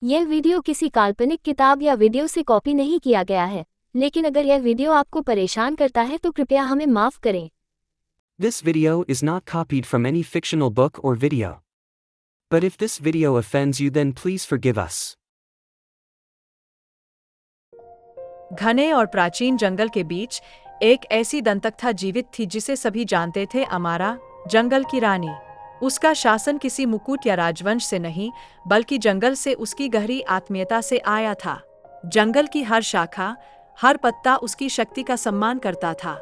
यह वीडियो किसी काल्पनिक किताब या वीडियो से कॉपी नहीं किया गया है, लेकिन अगर यह वीडियो आपको परेशान करता है तो कृपया हमें माफ करें। This video is not copied from any fictional book or video. But if this video offends you, then please forgive us. घने और प्राचीन जंगल के बीच एक ऐसी दंतकथा जीवित थी जिसे सभी जानते थे, अमारा, जंगल की रानी। उसका शासन किसी मुकुट या राजवंश से नहीं, बल्कि जंगल से उसकी गहरी आत्मीयता से आया था। जंगल की हर शाखा, हर पत्ता उसकी शक्ति का सम्मान करता था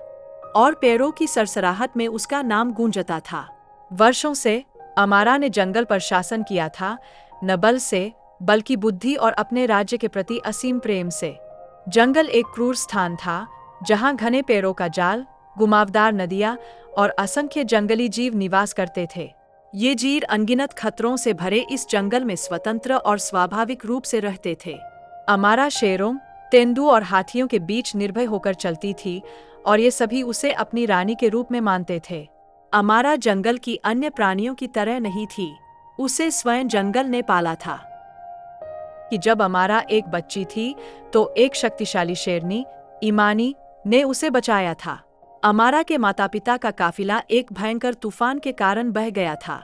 और पेड़ों की सरसराहट में उसका नाम गूंजता था। वर्षों से अमारा ने जंगल पर शासन किया था, न बल से बल्कि बुद्धि और अपने राज्य के प्रति असीम प्रेम से। जंगल एक क्रूर स्थान था जहां घने पेड़ों का जाल, घुमावदार नदियां और असंख्य जंगली जीव निवास करते थे। ये जीव अनगिनत खतरों से भरे इस जंगल में स्वतंत्र और स्वाभाविक रूप से रहते थे। अमारा शेरों, तेंदुओं और हाथियों के बीच निर्भय होकर चलती थी और ये सभी उसे अपनी रानी के रूप में मानते थे। अमारा जंगल की अन्य प्राणियों की तरह नहीं थी, उसे स्वयं जंगल ने पाला था। कि जब अमारा एक बच्ची थी तो एक शक्तिशाली शेरनी, इमानी, ने उसे बचाया था। अमारा के माता-पिता का काफिला एक भयंकर तूफान के कारण बह गया था।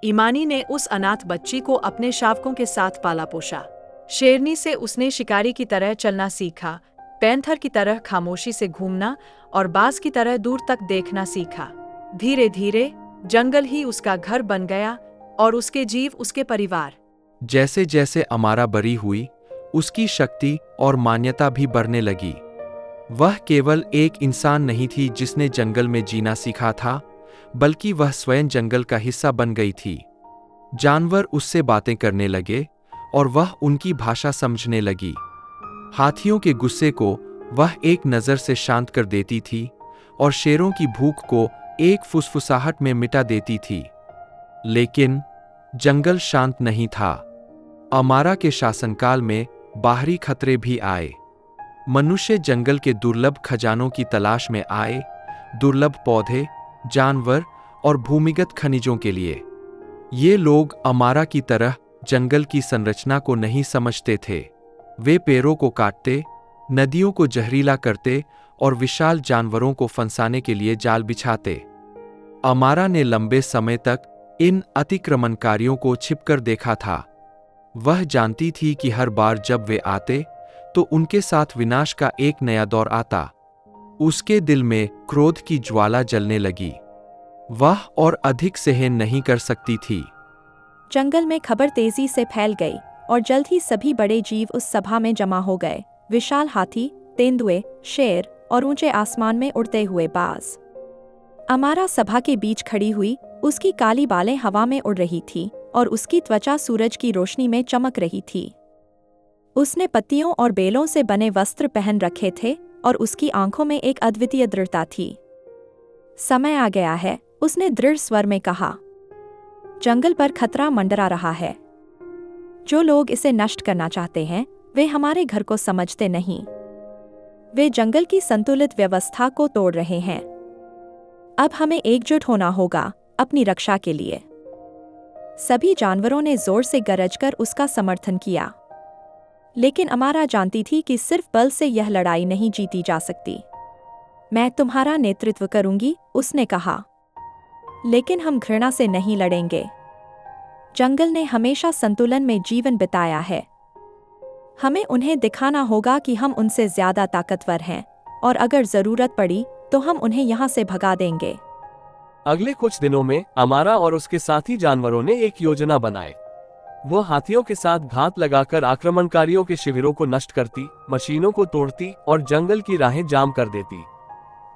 इमानी ने उस अनाथ बच्ची को अपने शावकों के साथ पाला पोषा। शेरनी से उसने शिकारी की तरह चलना सीखा, पैंथर की तरह खामोशी से घूमना और बाज की तरह दूर तक देखना सीखा। धीरे धीरे जंगल ही उसका घर बन गया और उसके जीव उसके परिवार। जैसे जैसे अमारा बड़ी हुई, उसकी शक्ति और मान्यता भी बढ़ने लगी। वह केवल एक इंसान नहीं थी जिसने जंगल में जीना सीखा था, बल्कि वह स्वयं जंगल का हिस्सा बन गई थी। जानवर उससे बातें करने लगे और वह उनकी भाषा समझने लगी। हाथियों के गुस्से को वह एक नज़र से शांत कर देती थी और शेरों की भूख को एक फुसफुसाहट में मिटा देती थी। लेकिन जंगल शांत नहीं था। अमारा के शासनकाल में बाहरी खतरे भी आए। मनुष्य जंगल के दुर्लभ खजानों की तलाश में आए, दुर्लभ पौधे, जानवर और भूमिगत खनिजों के लिए। ये लोग अमारा की तरह जंगल की संरचना को नहीं समझते थे। वे पेड़ों को काटते, नदियों को जहरीला करते और विशाल जानवरों को फंसाने के लिए जाल बिछाते। अमारा ने लंबे समय तक इन अतिक्रमणकारियों को छिपकर देखा था। वह जानती थी कि हर बार जब वे आते तो उनके साथ विनाश का एक नया दौर आता। उसके दिल में क्रोध की ज्वाला जलने लगी। वह और अधिक सहन नहीं कर सकती थी। जंगल में खबर तेजी से फैल गई और जल्द ही सभी बड़े जीव उस सभा में जमा हो गए। विशाल हाथी, तेंदुए, शेर और ऊंचे आसमान में उड़ते हुए बाज। अमारा सभा के बीच खड़ी हुई, उसकी काली बालें हवा में उड़ रही थी और उसकी त्वचा सूरज की रोशनी में चमक रही थी। उसने पत्तियों और बेलों से बने वस्त्र पहन रखे थे और उसकी आंखों में एक अद्वितीय दृढ़ता थी। समय आ गया है, उसने दृढ़ स्वर में कहा। जंगल पर खतरा मंडरा रहा है। जो लोग इसे नष्ट करना चाहते हैं, वे हमारे घर को समझते नहीं। वे जंगल की संतुलित व्यवस्था को तोड़ रहे हैं। अब हमें एकजुट होना होगा अपनी रक्षा के लिए। सभी जानवरों ने जोर से गरजकर उसका समर्थन किया। लेकिन अमारा जानती थी कि सिर्फ बल से यह लड़ाई नहीं जीती जा सकती। मैं तुम्हारा नेतृत्व करूंगी, उसने कहा। लेकिन हम घृणा से नहीं लड़ेंगे। जंगल ने हमेशा संतुलन में जीवन बिताया है। हमें उन्हें दिखाना होगा कि हम उनसे ज्यादा ताकतवर हैं और अगर जरूरत पड़ी तो हम उन्हें यहाँ से भगा देंगे। अगले कुछ दिनों में अमारा और उसके साथी जानवरों ने एक योजना बनाई। वो हाथियों के साथ घात लगाकर आक्रमणकारियों के शिविरों को नष्ट करती, मशीनों को तोड़ती और जंगल की राहें जाम कर देती।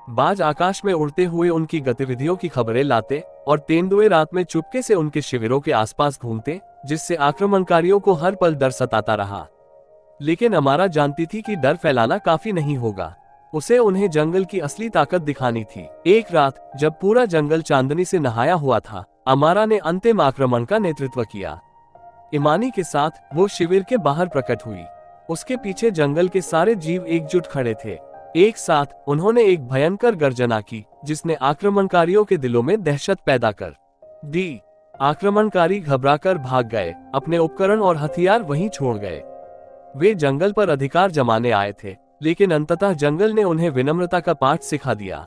बाज आकाश में उड़ते हुए उनकी गतिविधियों की खबरें लाते और तेंदुए रात में चुपके से उनके शिविरों के आसपास घूमते, जिससे आक्रमणकारियों को हर पल डर सताता रहा। लेकिन अमारा जानती थी कि डर फैलाना काफी नहीं होगा। उसे उन्हें जंगल की असली ताकत दिखानी थी। एक रात जब पूरा जंगल चांदनी से नहाया हुआ था, अमारा ने अंतिम आक्रमण का नेतृत्व किया। इमानी के साथ वो शिविर के बाहर प्रकट हुई। उसके पीछे जंगल के सारे जीव एकजुट खड़े थे। एक साथ उन्होंने एक भयंकर गर्जना की, जिसने आक्रमणकारियों के दिलों में दहशत पैदा कर दी। आक्रमणकारी घबराकर भाग गए, अपने उपकरण और हथियार वहीं छोड़ गए। वे जंगल पर अधिकार जमाने आए थे, लेकिन अंततः जंगल ने उन्हें विनम्रता का पाठ सिखा दिया।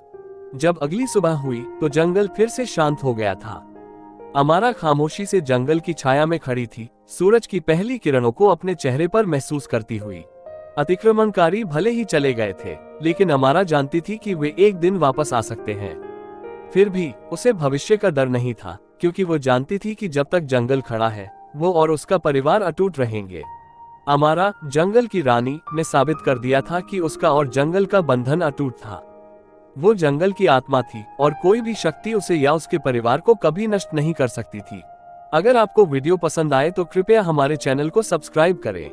जब अगली सुबह हुई तो जंगल फिर से शांत हो गया था। अमारा खामोशी से जंगल की छाया में खड़ी थी, सूरज की पहली किरणों को अपने चेहरे पर महसूस करती हुई। अतिक्रमणकारी भले ही चले गए थे, लेकिन अमारा जानती थी कि वे एक दिन वापस आ सकते हैं। फिर भी उसे भविष्य का डर नहीं था, क्योंकि वो जानती थी कि जब तक जंगल खड़ा है, वो और उसका परिवार अटूट रहेंगे। अमारा, जंगल की रानी, ने साबित कर दिया था कि उसका और जंगल का बंधन अटूट था। वो जंगल की आत्मा थी और कोई भी शक्ति उसे या उसके परिवार को कभी नष्ट नहीं कर सकती थी। अगर आपको वीडियो पसंद आए तो कृपया हमारे चैनल को सब्सक्राइब करें।